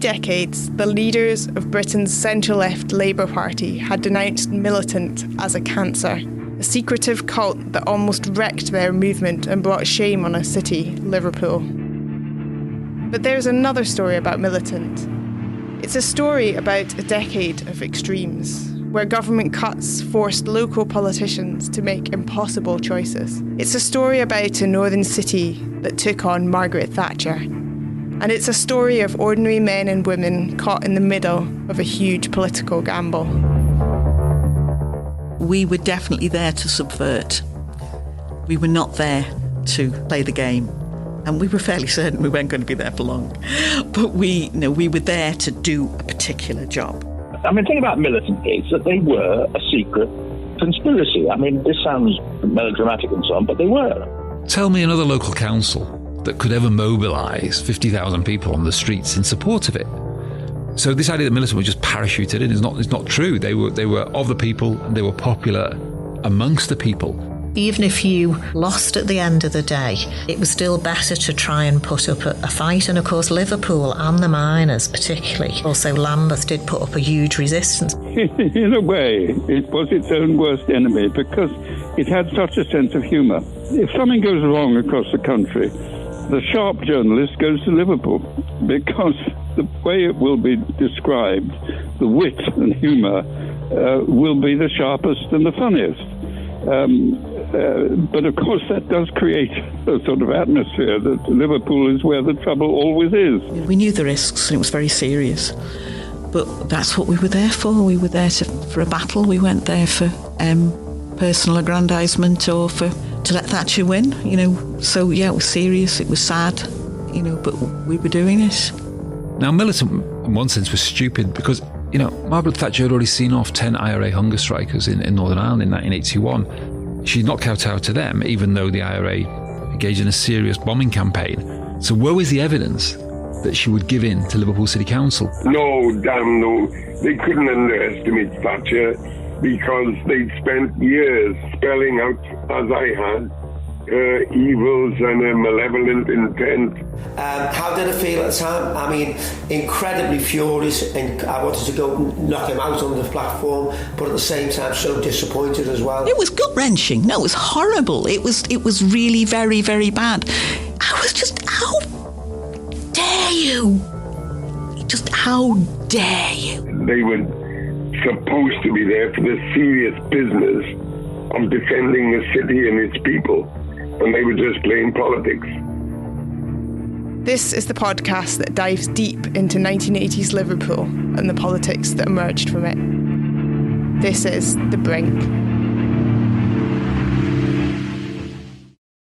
decades, the leaders of Britain's centre-left Labour Party had denounced Militant as a cancer, a secretive cult that almost wrecked their movement and brought shame on a city, Liverpool. But there's another story about Militant. It's a story about a decade of extremes, where government cuts forced local politicians to make impossible choices. It's a story about a northern city that took on Margaret Thatcher. And it's a story of ordinary men and women caught in the middle of a huge political gamble. We were definitely there to subvert. We were not there to play the game. And we were fairly certain we weren't going to be there for long. But we were there to do a particular job. I mean, the thing about Militant is that they were a secret conspiracy. I mean, this sounds melodramatic and so on, but they were. Tell me another local council that could ever mobilise 50,000 people on the streets in support of it. So this idea that Militant were just parachuted in is not true. They were of the people, and they were popular amongst the people. Even if you lost at the end of the day, it was still better to try and put up a fight. And of course, Liverpool and the miners particularly. Also, Lambeth did put up a huge resistance. In a way, it was its own worst enemy because it had such a sense of humour. If something goes wrong across the country, the sharp journalist goes to Liverpool because the way it will be described, the wit and humour, will be the sharpest and the funniest. But of course that does create a sort of atmosphere that Liverpool is where the trouble always is. We knew the risks and it was very serious. But that's what we were there for. We were there for a battle. We weren't there for personal aggrandisement or to let Thatcher win, So yeah, it was serious, it was sad, but we were doing it. Now Militant, in one sense, was stupid because, Margaret Thatcher had already seen off 10 IRA hunger strikers in Northern Ireland in 1981. She did not kowtow to them, even though the IRA engaged in a serious bombing campaign. So where was the evidence that she would give in to Liverpool City Council? No, damn no. They couldn't underestimate Thatcher because they'd spent years spelling out, as I had, evils and a malevolent intent. How did I feel at the time? I mean, incredibly furious, and I wanted to go knock him out on the platform, but at the same time so disappointed as well. It was gut-wrenching. No, it was horrible. It was really very, very bad. I was just, how dare you? Just how dare you? They were supposed to be there for the serious business of defending the city and its people, and they were just playing politics. This is the podcast that dives deep into 1980s Liverpool and the politics that emerged from it. This is The Brink.